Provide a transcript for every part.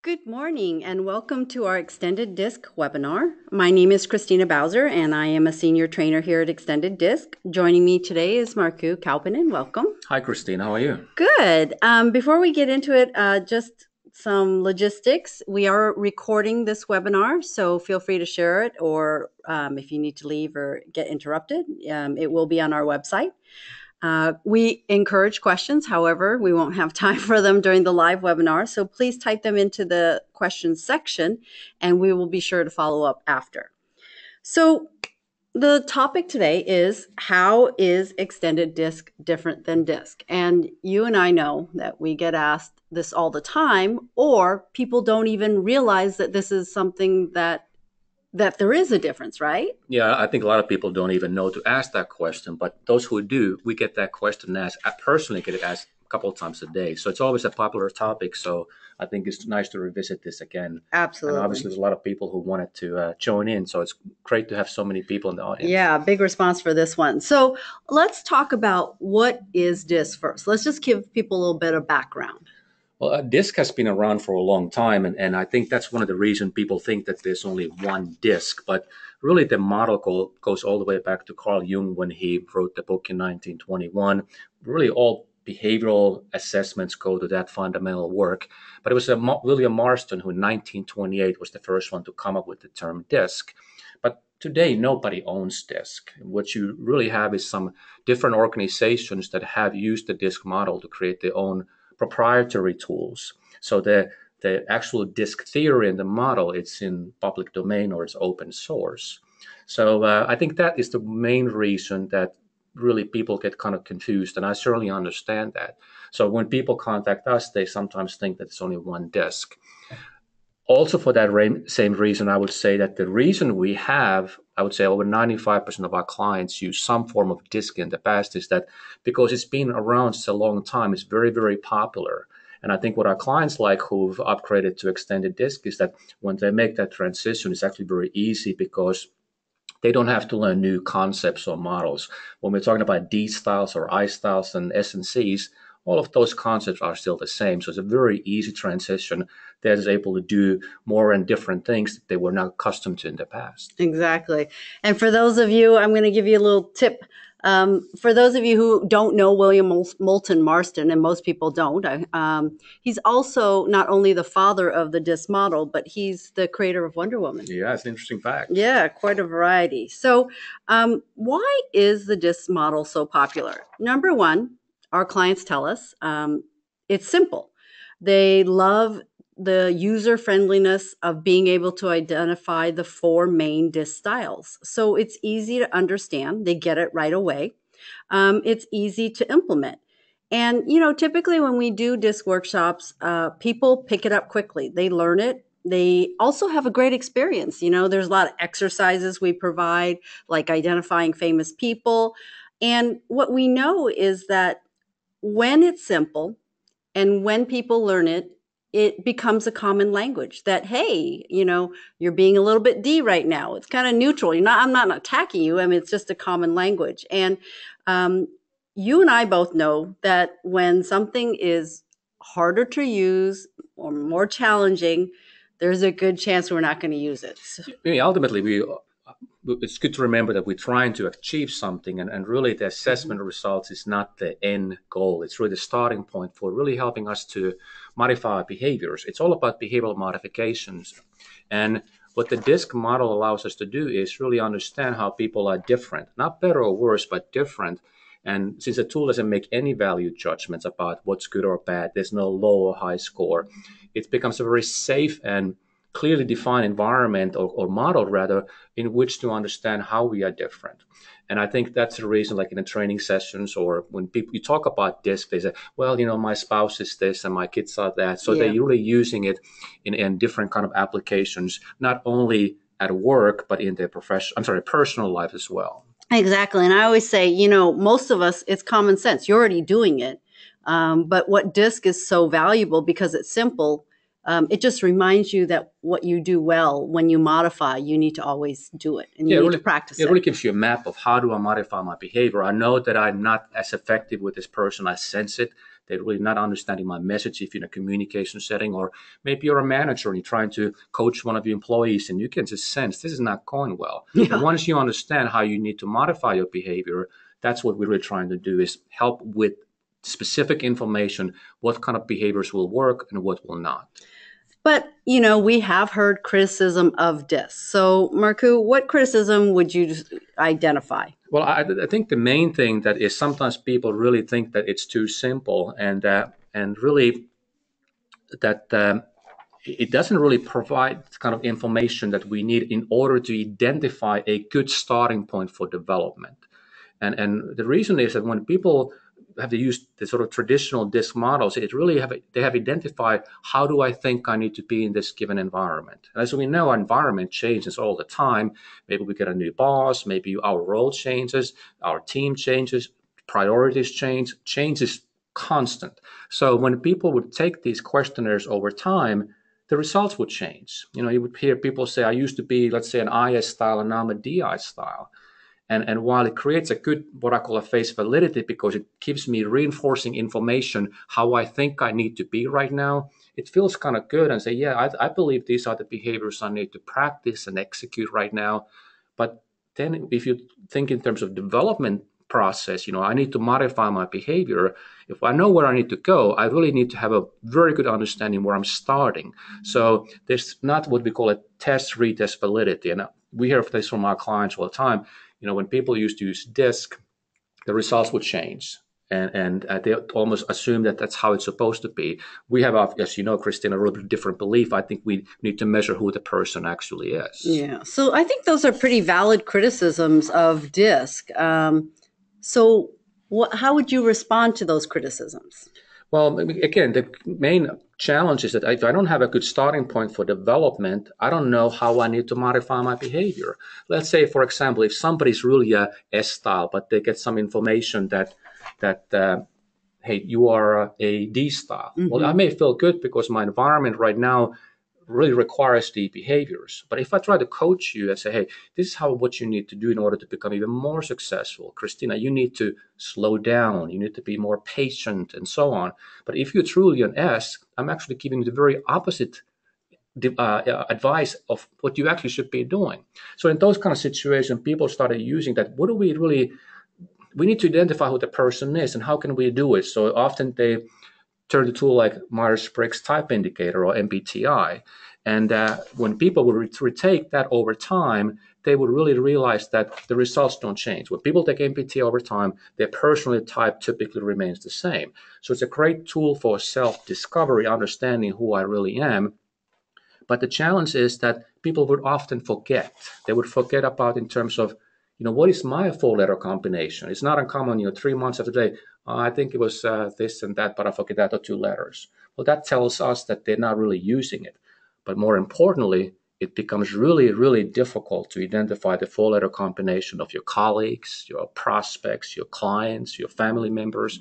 Good morning and welcome to our Extended Disc webinar. My name is Christina Bowser and I am a senior trainer here at Extended Disc. Joining me today is Markku Kaupinen. Welcome. Hi, Christine. How are you? Good. Before we get into it, just some logistics. We are recording this webinar, so feel free to share it, or if you need to leave or get interrupted, it will be on our website. We encourage questions. However, we won't have time for them during the live webinar. So please type them into the questions section and we will be sure to follow up after. So the topic today is, how is extended disc different than disc? And you and I know that we get asked this all the time, or people don't even realize that this is something that there is a difference, right? Yeah, I think a lot of people don't even know to ask that question, but those who do, we get that question asked. I personally get it asked a couple of times a day. So it's always a popular topic. So I think it's nice to revisit this again. Absolutely. And obviously, there's a lot of people who wanted to join in. So it's great to have so many people in the audience. Yeah, big response for this one. So let's talk about what is DISC first. Let's just give people a little bit of background. Well, disc has been around for a long time, and I think that's one of the reasons people think that there's only one disc. But really, the model goes all the way back to Carl Jung when he wrote the book in 1921. Really, all behavioral assessments go to that fundamental work. But it was William Marston who in 1928 was the first one to come up with the term disc. But today, nobody owns disc. What you really have is some different organizations that have used the disc model to create their own proprietary tools. So the actual disc theory and the model, it's in public domain or it's open source. So I think that is the main reason that really people get kind of confused, and I certainly understand that. So when people contact us, they sometimes think that it's only one disc. Also, for that same reason, I would say that the reason we have, I would say over 95% of our clients use some form of disc in the past is that because it's been around such a long time, it's very, very popular. And I think what our clients like who've upgraded to extended disc is that when they make that transition, it's actually very easy because they don't have to learn new concepts or models. When we're talking about D styles or I styles and S and Cs, all of those concepts are still the same. So it's a very easy transition that is able to do more and different things that they were not accustomed to in the past. Exactly. And for those of you, I'm going to give you a little tip. For those of you who don't know William Moulton Marston, and most people don't, he's also not only the father of the DISC model, but he's the creator of Wonder Woman. Yeah, it's an interesting fact. Yeah, quite a variety. So why is the DISC model so popular? Number one, our clients tell us it's simple. They love the user friendliness of being able to identify the four main DISC styles. So it's easy to understand. They get it right away. It's easy to implement. And, you know, typically when we do DISC workshops, people pick it up quickly. They learn it. They also have a great experience. You know, there's a lot of exercises we provide, like identifying famous people. And what we know is that when it's simple and when people learn it, it becomes a common language that, hey, you know, you're being a little bit D right now. It's kind of neutral. I'm not attacking you. I mean, it's just a common language. And you and I both know that when something is harder to use or more challenging, there's a good chance we're not going to use it. So, ultimately, it's good to remember that we're trying to achieve something, and really the assessment results is not the end goal. It's really the starting point for really helping us to modify our behaviors. It's all about behavioral modifications. And what the DISC model allows us to do is really understand how people are different, not better or worse, but different. And since the tool doesn't make any value judgments about what's good or bad, there's no low or high score, it becomes a very safe and clearly defined environment or model rather in which to understand how we are different. And I think that's the reason, like in the training sessions or when people you talk about DISC, they say, well, you know, my spouse is this and my kids are that. So they're really using it in different kind of applications, not only at work, but in their personal life as well. Exactly. And I always say, you know, most of us, it's common sense. You're already doing it. But what DISC is so valuable because it's simple. It just reminds you that what you do well, when you modify, you need to always do it and Yeah, you need to practice it it. really gives you a map of how do I modify my behavior. I know that I'm not as effective with this person. I sense it. They're really not understanding my message if you're in a communication setting, or maybe you're a manager and you're trying to coach one of your employees and you can just sense this is not going well. And Yeah. once you understand how you need to modify your behavior, that's what we're really trying to do is help with specific information, what kind of behaviors will work and what will not. But, we have heard criticism of DISC. So, Marku, what criticism would you identify? Well, I think the main thing that is sometimes people really think that it's too simple, and really that it doesn't really provide the kind of information that we need in order to identify a good starting point for development. And the reason is that when people have to use the sort of traditional DISC models, they have identified how do I think I need to be in this given environment. And as we know, our environment changes all the time. Maybe we get a new boss, maybe our role changes, our team changes, priorities change is constant. So when people would take these questionnaires over time, the results would change. You would hear people say, I used to be, let's say, an IS style and now I'm a DI style. And while it creates a good, what I call a face validity, because it gives me reinforcing information how I think I need to be right now, it feels kind of good and say, yeah, I believe these are the behaviors I need to practice and execute right now. But then if you think in terms of development process, I need to modify my behavior. If I know where I need to go, I really need to have a very good understanding where I'm starting. So there's not what we call a test, retest validity. And we hear this from our clients all the time. When people used to use DISC, the results would change. And they almost assume that that's how it's supposed to be. We have, as you know, Christine, a little bit different belief. I think we need to measure who the person actually is. Yeah. So I think those are pretty valid criticisms of DISC. So how would you respond to those criticisms? Well, again, the main challenge is that if I don't have a good starting point for development, I don't know how I need to modify my behavior. Let's say, for example, if somebody's really a S style, but they get some information that hey, you are a D style. Mm-hmm. Well, I may feel good because my environment right now really requires the behaviors. But if I try to coach you and say, hey, this is what you need to do in order to become even more successful. Christina, you need to slow down. You need to be more patient and so on. But if you're truly an S, I'm actually giving you the very opposite advice of what you actually should be doing. So in those kind of situations, people started using that. What do we need to identify who the person is and how can we do it? So often they turn to a tool like Myers-Briggs Type Indicator or MBTI. And when people would retake that over time, they would really realize that the results don't change. When people take MBTI over time, their personality type typically remains the same. So it's a great tool for self-discovery, understanding who I really am. But the challenge is that people would often forget. They would forget about in terms of, what is my four-letter combination? It's not uncommon, 3 months after day, I think it was this and that, but I forget that or 2 letters. Well, that tells us that they're not really using it. But more importantly, it becomes really, really difficult to identify the four-letter combination of your colleagues, your prospects, your clients, your family members.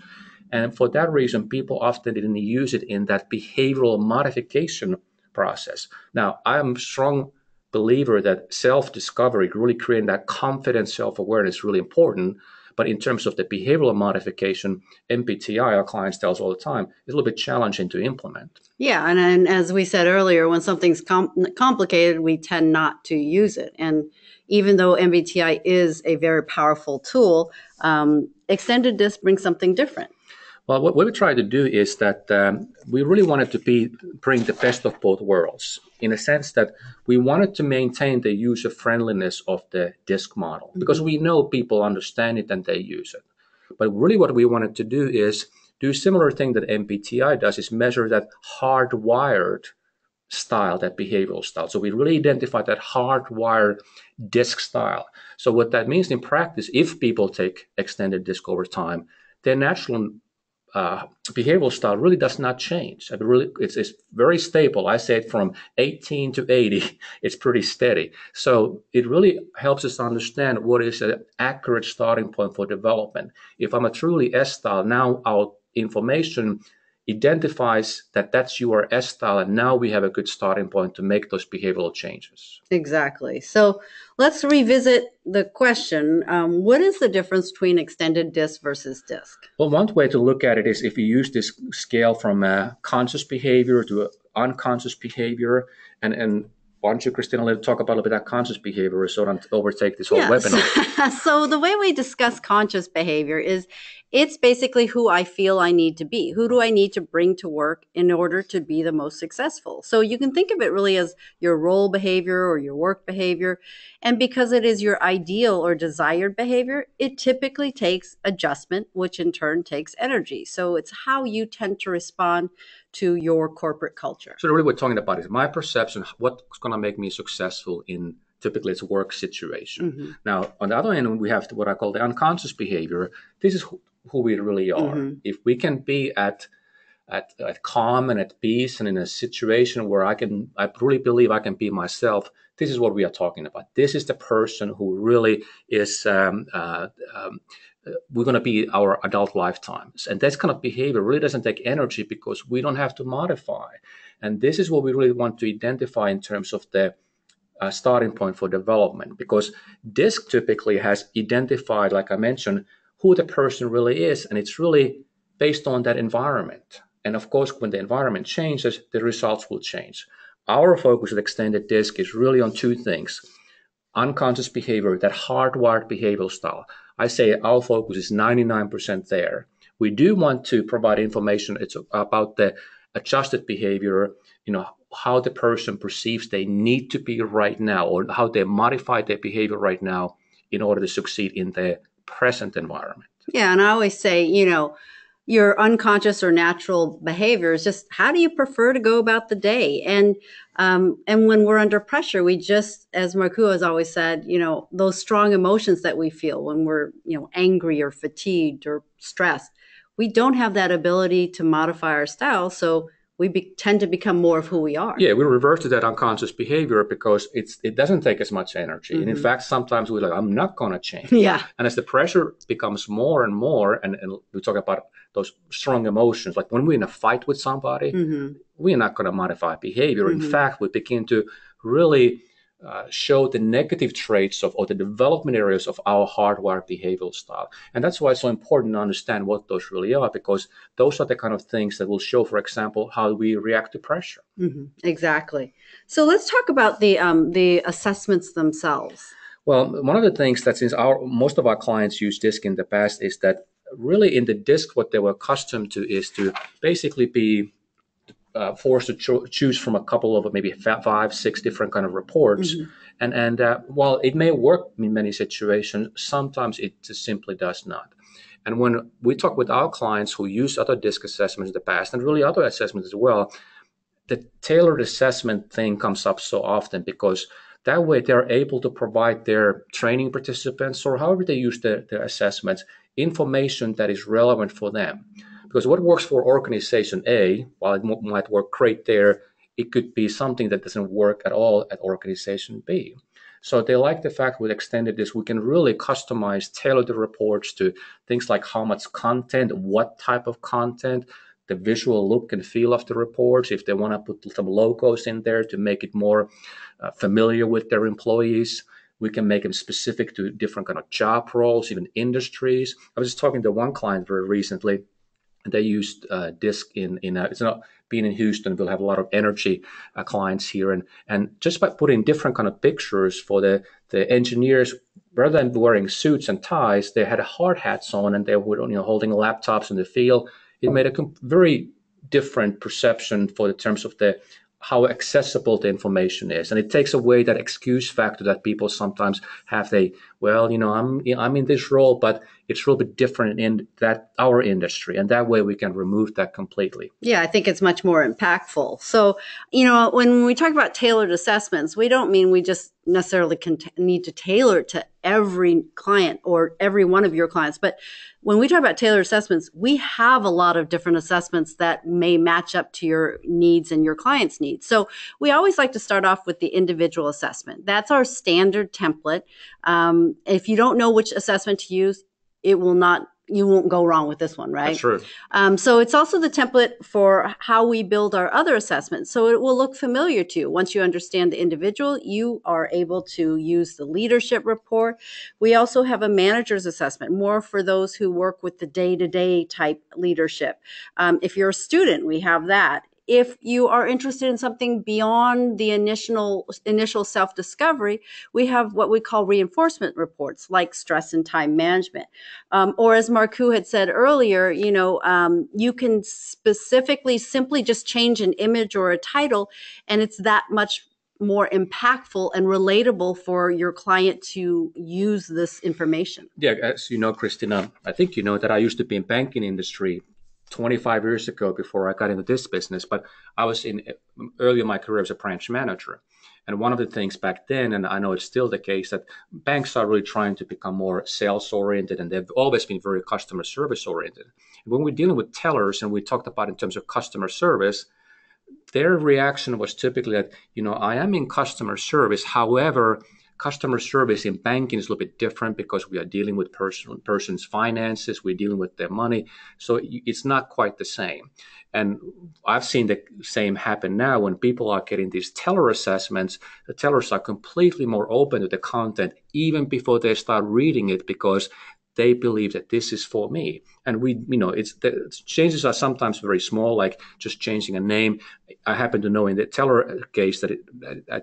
And for that reason, people often didn't use it in that behavioral modification process. Now, I'm a strong believer that self-discovery, really creating that confident self-awareness is really important. But in terms of the behavioral modification, MBTI, our clients tell us all the time, is a little bit challenging to implement. Yeah, and as we said earlier, when something's complicated, we tend not to use it. And even though MBTI is a very powerful tool, extended DISC brings something different. Well, what we try to do is that we really wanted to bring the best of both worlds, in a sense that we wanted to maintain the user friendliness of the DISC model, because we know people understand it and they use it. But really what we wanted to do is do a similar thing that MBTI does, is measure that hardwired style, that behavioral style. So we really identify that hardwired DISC style. So what that means in practice, if people take extended DISC over time, their natural behavioral style really does not change. I mean, it's very stable. I say it from 18 to 80, it's pretty steady. So it really helps us understand what is an accurate starting point for development. If I'm a truly S style, now our information identifies that that's your S style, and now we have a good starting point to make those behavioral changes. Exactly. So let's revisit the question. What is the difference between extended disc versus disc? Well, one way to look at it is if you use this scale from conscious behavior to unconscious behavior, and why don't you, Christina, talk about a little bit about conscious behavior so I don't overtake this whole webinar. So the way we discuss conscious behavior is it's basically who I feel I need to be. Who do I need to bring to work in order to be the most successful? So you can think of it really as your role behavior or your work behavior. And because it is your ideal or desired behavior, it typically takes adjustment, which in turn takes energy. So it's how you tend to respond to your corporate culture. So really what we're talking about is my perception, what's going to make me successful in typically it's a work situation. Mm-hmm. Now, on the other end, we have what I call the unconscious behavior. This is who we really are. Mm-hmm. If we can be at calm and at peace and in a situation where I really believe I can be myself, this is what we are talking about. This is the person who really is we're going to be our adult lifetimes. And that kind of behavior really doesn't take energy because we don't have to modify. And this is what we really want to identify in terms of the starting point for development, because DISC typically has identified, like I mentioned, who the person really is. And it's really based on that environment. And of course, when the environment changes, the results will change. Our focus at Extended DISC is really on two things: unconscious behavior, that hardwired behavioral style. I say our focus is 99% there. We do want to provide information about the adjusted behavior, how the person perceives they need to be right now, or how they modify their behavior right now in order to succeed in the present environment. Yeah, and I always say, your unconscious or natural behavior is just how do you prefer to go about the day? And when we're under pressure, we just, as Markku has always said, those strong emotions that we feel when we're, angry or fatigued or stressed, we don't have that ability to modify our style. So we tend to become more of who we are. Yeah, we revert to that unconscious behavior because it doesn't take as much energy. Mm-hmm. And in fact, sometimes we're like, I'm not going to change. Yeah. And as the pressure becomes more and more, and we talk about those strong emotions, like when we're in a fight with somebody, mm-hmm. we're not going to modify behavior. Mm-hmm. In fact, we begin to really show the negative traits or the development areas of our hardwired behavioral style. And that's why it's so important to understand what those really are, because those are the kind of things that will show, for example, how we react to pressure. Mm-hmm. Exactly. So let's talk about the assessments themselves. Well, one of the things that since most of our clients use DISC in the past is that really in the DISC, what they were accustomed to is to basically be forced to choose from a couple of maybe 5-6 different kind of reports. Mm-hmm. And while it may work in many situations, sometimes it just simply does not. And when we talk with our clients who use other DISC assessments in the past, and really other assessments as well, the tailored assessment thing comes up so often because that way they're able to provide their training participants, or however they use their assessments, information that is relevant for them. Because what works for organization A, while it might work great there, it could be something that doesn't work at all at organization B. So they like the fact with Extended DISC, we can really customize, tailor the reports to things like how much content, what type of content, the visual look and feel of the reports, if they want to put some logos in there to make it more familiar with their employees. We can make them specific to different kind of job roles, even industries. I was just talking to one client very recently. They used DISC it's not being in Houston. We'll have a lot of energy clients here, and just by putting different kind of pictures for the engineers, rather than wearing suits and ties, they had hard hats on, and they were holding laptops in the field. It made a very different perception for the terms of how accessible the information is, and it takes away that excuse factor that people sometimes have. I'm in this role, but it's a little bit different in our industry, and that way we can remove that completely. Yeah, I think it's much more impactful. So, when we talk about tailored assessments, we don't mean we just necessarily need to tailor it to every client or every one of your clients. But when we talk about tailored assessments, we have a lot of different assessments that may match up to your needs and your client's needs. So we always like to start off with the individual assessment. That's our standard template. If you don't know which assessment to use, it will not you won't go wrong with this one, right? That's true. So it's also the template for how we build our other assessments. So it will look familiar to you. Once you understand the individual, you are able to use the leadership report. We also have a manager's assessment, more for those who work with the day-to-day type leadership. If you're a student, we have that. If you are interested in something beyond the initial self-discovery, we have what we call reinforcement reports, like stress and time management. Or as Markku had said earlier, you can specifically simply just change an image or a title, and it's that much more impactful and relatable for your client to use this information. Yeah, as you know, Christina, I think you know that I used to be in banking industry 25 years ago before I got into this business, but I was in early in my career as a branch manager. And one of the things back then, and I know it's still the case, that banks are really trying to become more sales oriented, and they've always been very customer service oriented. When we're dealing with tellers, and we talked about in terms of customer service, their reaction was typically that, I am in customer service. However, customer service in banking is a little bit different because we are dealing with person's finances, we're dealing with their money. So it's not quite the same. And I've seen the same happen now when people are getting these teller assessments. The tellers are completely more open to the content even before they start reading it, because they believe that this is for me. And the changes are sometimes very small, like just changing a name. I happen to know in the teller case that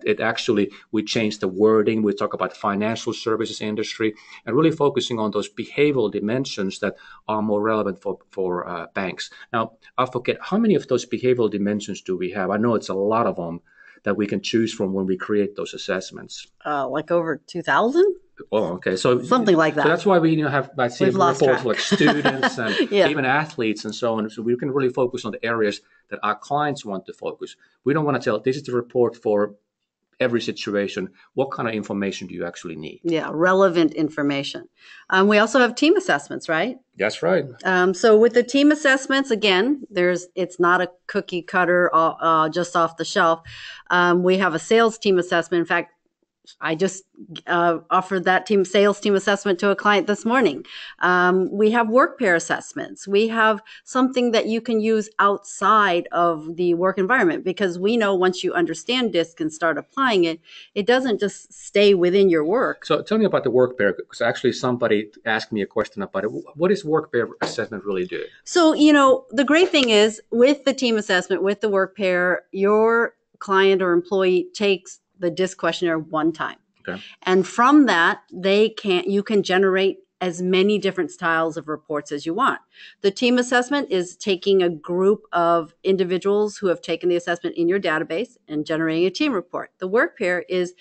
it actually, we changed the wording. We talk about financial services industry and really focusing on those behavioral dimensions that are more relevant for banks. Now, I forget how many of those behavioral dimensions do we have. I know it's a lot of them that we can choose from when we create those assessments. Like over 2,000? Oh, okay. So something like that. So that's why we have reports like students and yeah. even athletes and so on. So we can really focus on the areas that our clients want to focus. We don't want to tell, this is the report for every situation. What kind of information do you actually need? Yeah, relevant information. We also have team assessments, right? That's right. So with the team assessments, again, it's not a cookie cutter just off the shelf. We have a sales team assessment. In fact, I just offered that sales team assessment to a client this morning. We have work pair assessments. We have something that you can use outside of the work environment, because we know once you understand DISC and start applying it, it doesn't just stay within your work. So tell me about the work pair, because actually somebody asked me a question about it. What does work pair assessment really do? So, the great thing is with the team assessment, with the work pair, your client or employee takes the DISC questionnaire one time. Okay. And from that, you can generate as many different styles of reports as you want. The team assessment is taking a group of individuals who have taken the assessment in your database and generating a team report. The work pair is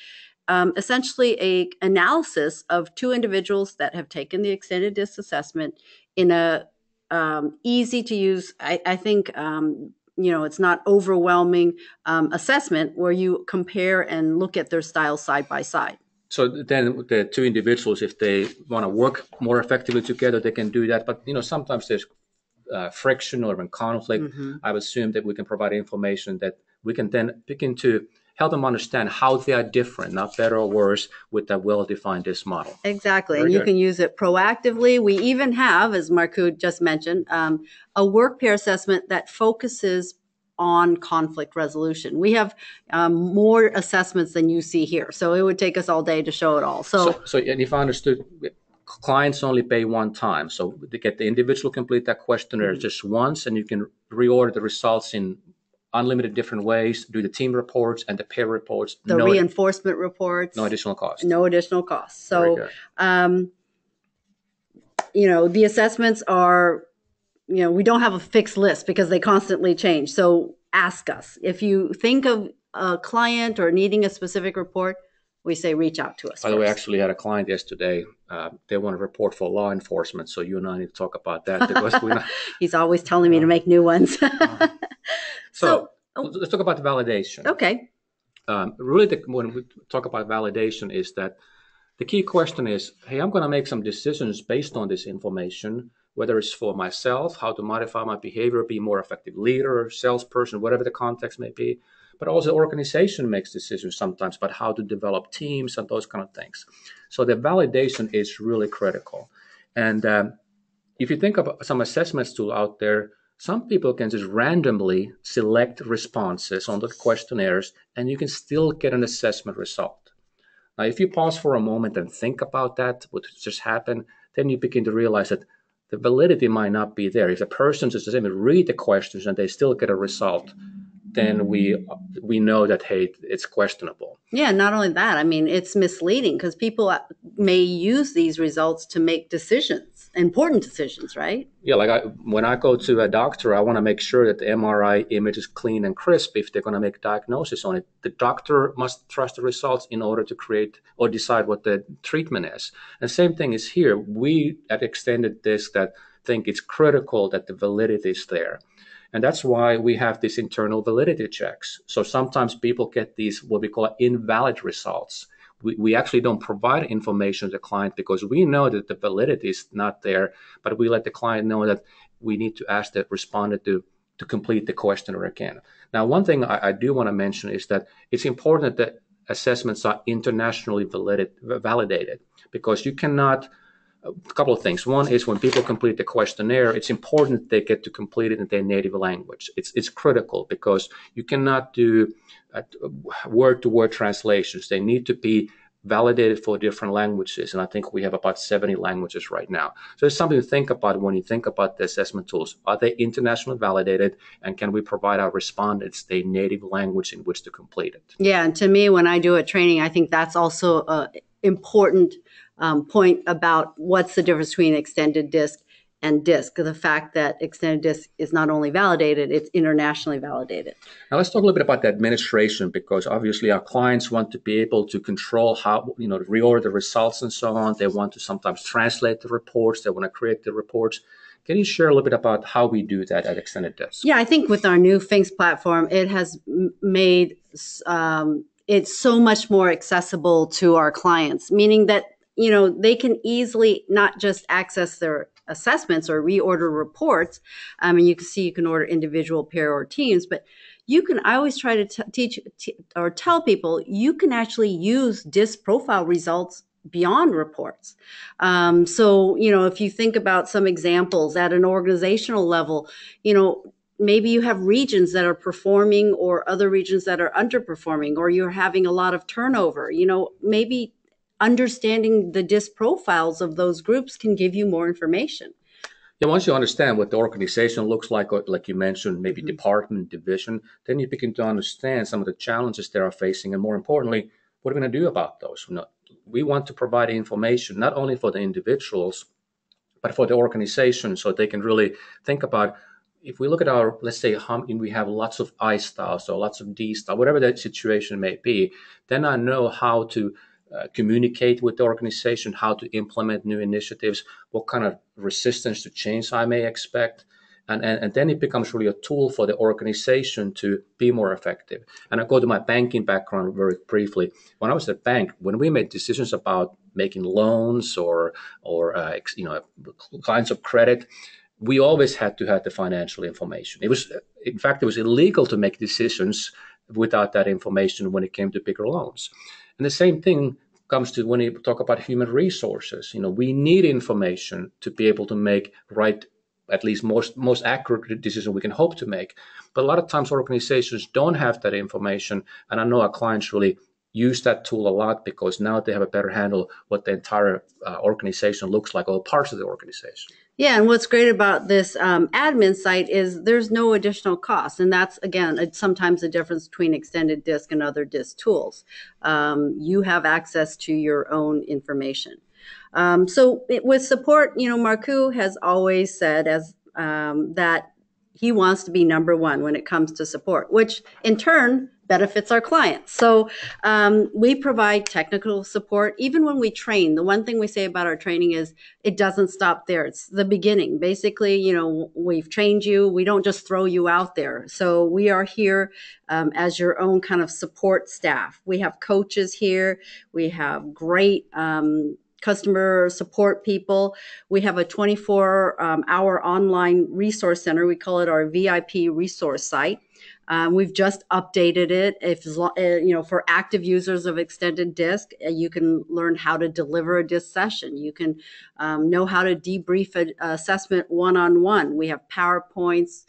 essentially an analysis of two individuals that have taken the extended DISC assessment in a easy to use, I think, it's not overwhelming assessment where you compare and look at their styles side by side. So then the two individuals, if they want to work more effectively together, they can do that. But, sometimes there's friction or even conflict. Mm-hmm. I've assumed that we can provide information that we can then begin to help them understand how they are different, not better or worse, with that well-defined DISC model. Exactly. Very and you good. Can use it proactively. We even have, as Markku just mentioned, a work pair assessment that focuses on conflict resolution. We have more assessments than you see here. So it would take us all day to show it all. So and if I understood, clients only pay one time. So they get the individual complete that questionnaire just once, and you can reorder the results in unlimited different ways, do the team reports and the pair reports. The reinforcement reports. No additional cost. No additional cost. So, the assessments are, we don't have a fixed list because they constantly change. So ask us. If you think of a client or needing a specific report, we say reach out to us. By the way, I actually had a client yesterday. They want a report for law enforcement. So you and I need to talk about that. Because He's always telling me to make new ones. So let's talk about the validation. Okay. Really, when we talk about validation, is that the key question is, hey, I'm going to make some decisions based on this information, whether it's for myself, how to modify my behavior, be more effective leader, salesperson, whatever the context may be. But also the organization makes decisions sometimes about how to develop teams and those kind of things. So the validation is really critical. And if you think of some assessments tool out there, some people can just randomly select responses on the questionnaires and you can still get an assessment result. Now, if you pause for a moment and think about that, what just happened, then you begin to realize that the validity might not be there. If a person just doesn't even read the questions and they still get a result, then we know that, hey, it's questionable. Yeah, not only that, I mean, it's misleading because people may use these results to make decisions, important decisions, right? Yeah, like when I go to a doctor, I want to make sure that the MRI image is clean and crisp if they're going to make a diagnosis on it. The doctor must trust the results in order to create or decide what the treatment is. And same thing is here. We at Extended Disc that think it's critical that the validity is there. And that's why we have these internal validity checks. So sometimes people get these, what we call invalid results. We actually don't provide information to the client because we know that the validity is not there, but we let the client know that we need to ask the respondent to complete the questionnaire again. Now, one thing I do want to mention is that it's important that assessments are internationally validated because you cannot. A couple of things. One is when people complete the questionnaire, it's important they get to complete it in their native language. It's critical because you cannot do word-to-word translations. They need to be validated for different languages, and I think we have about 70 languages right now. So it's something to think about when you think about the assessment tools. Are they internationally validated, and can we provide our respondents their native language in which to complete it? Yeah, and to me, when I do a training, I think that's also important point about what's the difference between extended disc and disc. The fact that extended disc is not only validated, it's internationally validated. Now let's talk a little bit about the administration because obviously our clients want to be able to control how, to reorder the results and so on. They want to sometimes translate the reports. They want to create the reports. Can you share a little bit about how we do that at Extended Disc? Yeah, I think with our new Finks platform, it has made it so much more accessible to our clients, meaning that they can easily not just access their assessments or reorder reports. I mean, you can order individual, pair, or teams, but I always try to teach or tell people you can actually use DISC profile results beyond reports. So, if you think about some examples at an organizational level, maybe you have regions that are performing or other regions that are underperforming, or you're having a lot of turnover, maybe understanding the DISC profiles of those groups can give you more information. Yeah, once you understand what the organization looks like you mentioned, maybe department, division, then you begin to understand some of the challenges they are facing, and more importantly, what are we going to do about those? We want to provide information not only for the individuals, but for the organization, so they can really think about. If we look at our, let's say, we have lots of I styles or lots of D styles, whatever that situation may be, then I know how to communicate with the organization, how to implement new initiatives, what kind of resistance to change I may expect. And then it becomes really a tool for the organization to be more effective. And I go to my banking background very briefly. When I was at bank, when we made decisions about making loans or kinds of credit, we always had to have the financial information. In fact, it was illegal to make decisions without that information when it came to bigger loans. And the same thing comes to when you talk about human resources. We need information to be able to make at least most accurate decision we can hope to make. But a lot of times organizations don't have that information. And I know our clients really use that tool a lot because now they have a better handle what the entire organization looks like, all parts of the organization. Yeah, and what's great about this admin site is there's no additional cost. And that's, again, sometimes the difference between Extended Disc and other DISC tools. You have access to your own information. So with support, Markku has always said that he wants to be number one when it comes to support, which in turn benefits our clients. So we provide technical support. Even when we train, the one thing we say about our training is it doesn't stop there. It's the beginning. Basically, we've trained you. We don't just throw you out there. So we are here as your own kind of support staff. We have coaches here. We have great customer support people. We have a 24-hour online resource center. We call it our VIP resource site. We've just updated it. If for active users of Extended Disc, you can learn how to deliver a disc session. You can know how to debrief an assessment one-on-one. We have PowerPoints.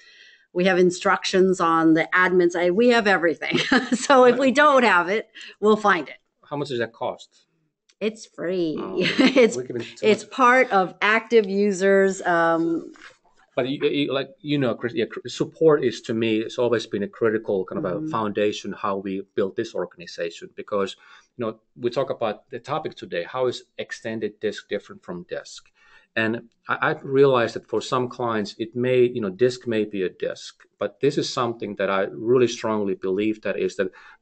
We have instructions on the admin side. We have everything. So if we don't have it, we'll find it. How much does that cost? It's free. Oh, It's part of active users. But Chris, support is, to me, it's always been a critical kind of a foundation how we build this organization, because we talk about the topic today. How is Extended Disc different from Disc? And I've realized that for some clients, disc may be a disc, but this is something that I really strongly believe that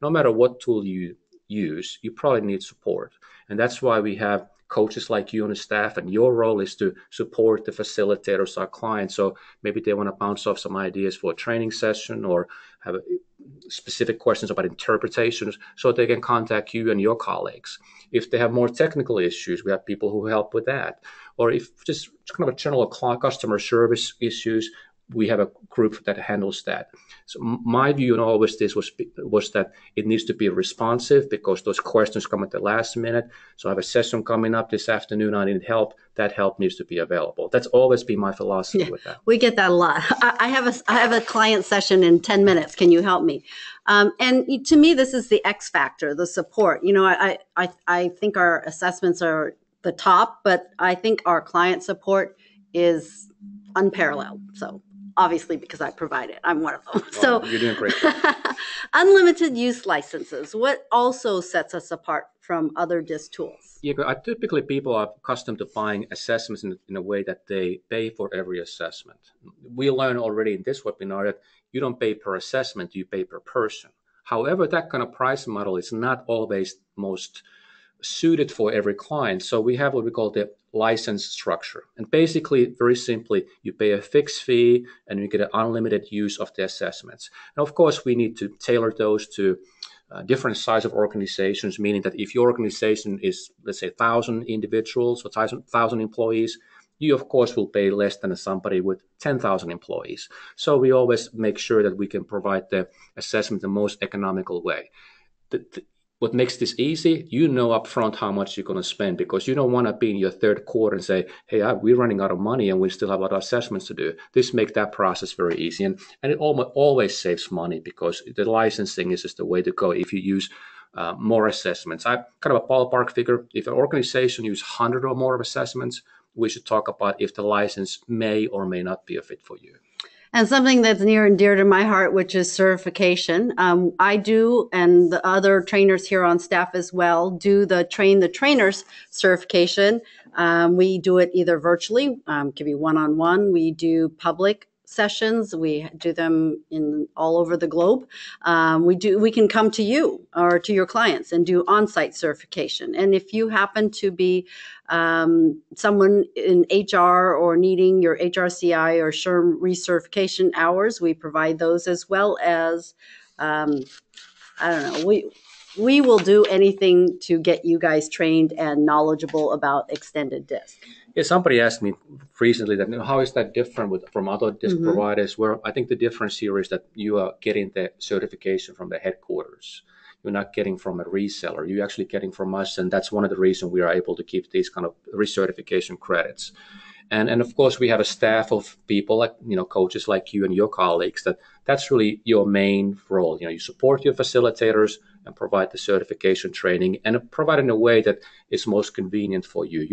no matter what tool you use, you probably need support. And that's why we have coaches like you on the staff, and your role is to support the facilitators, our clients. So maybe they want to bounce off some ideas for a training session or have specific questions about interpretations, so they can contact you and your colleagues. If they have more technical issues, we have people who help with that. Or if just kind of a general customer service issues, we have a group that handles that. So my view on all of this was that it needs to be responsive, because those questions come at the last minute. So I have a session coming up this afternoon. I need help. That help needs to be available. That's always been my philosophy with that. We get that a lot. I have a client session in 10 minutes. Can you help me? And to me, this is the X factor, the support. I think our assessments are the top, but I think our client support is unparalleled. So obviously, because I provide it, I'm one of them. So you're doing great. Unlimited use licenses. What also sets us apart from other DISC tools? Yeah, typically people are accustomed to buying assessments in a way that they pay for every assessment. We learned already in this webinar that you don't pay per assessment, you pay per person. However, that kind of price model is not always most suited for every client. So we have what we call the license structure. And basically, very simply, you pay a fixed fee and you get an unlimited use of the assessments. And of course, we need to tailor those to different size of organizations, meaning that if your organization is, let's say, 1,000 individuals or 1,000 employees, you, of course, will pay less than somebody with 10,000 employees. So we always make sure that we can provide the assessment the most economical way. What makes this easy, upfront how much you're going to spend, because you don't want to be in your third quarter and say, hey, we're running out of money and we still have a lot of assessments to do. This makes that process very easy. And it always saves money, because the licensing is just the way to go if you use more assessments. I kind of a ballpark figure. If an organization uses 100 or more of assessments, we should talk about if the license may or may not be a fit for you. And something that's near and dear to my heart, which is certification. I do, and the other trainers here on staff as well, do the Train the Trainers certification. We do it either virtually, can be one-on-one. We do public sessions. We do them in all over the globe. We can come to you or to your clients and do on-site certification. And if you happen to be someone in HR or needing your HRCI or SHRM recertification hours, we provide those, as well as, we will do anything to get you guys trained and knowledgeable about Extended Disc. Yeah, somebody asked me recently that how is that different from other disc providers? Where I think the difference here is that you are getting the certification from the headquarters. You're not getting from a reseller. You're actually getting from us, and that's one of the reasons we are able to keep these kind of recertification credits. And of course, we have a staff of people like coaches like you and your colleagues. That's really your main role. You support your facilitators and provide the certification training, and provide in a way that is most convenient for you.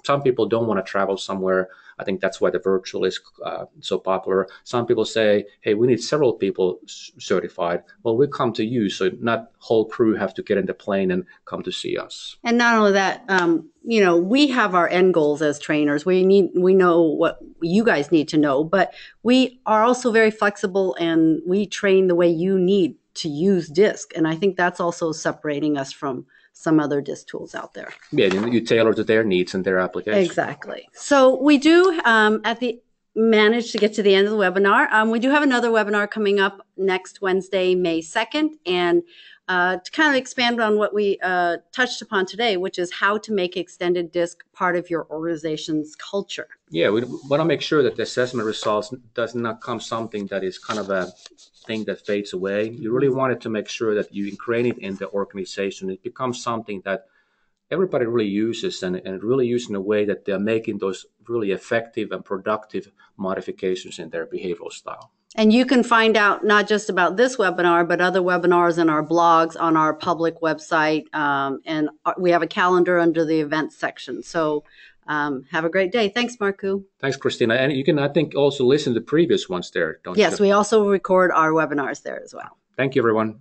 Some people don't want to travel somewhere. I think that's why the virtual is so popular. Some people say, hey, we need several people certified. Well, we come to you, so not whole crew have to get in the plane and come to see us. And not only that, we have our end goals as trainers. We know what you guys need to know, but we are also very flexible, and we train the way you need to use DISC. And I think that's also separating us from some other DISC tools out there. Yeah, you tailor to their needs and their application. Exactly. So we do manage to get to the end of the webinar. We do have another webinar coming up next Wednesday, May 2nd. And to kind of expand on what we touched upon today, which is how to make extended DISC part of your organization's culture. Yeah, we want to make sure that the assessment results does not come something that is kind of a thing that fades away. You really wanted to make sure that you ingrain it in the organization. It becomes something that everybody really uses and really use in a way that they're making those really effective and productive modifications in their behavioral style. And you can find out not just about this webinar, but other webinars in our blogs on our public website. And we have a calendar under the events section. So have a great day. Thanks, Markku. Thanks, Christina. And you can, I think, also listen to the previous ones there, don't you? Yes, we also record our webinars there as well. Thank you, everyone.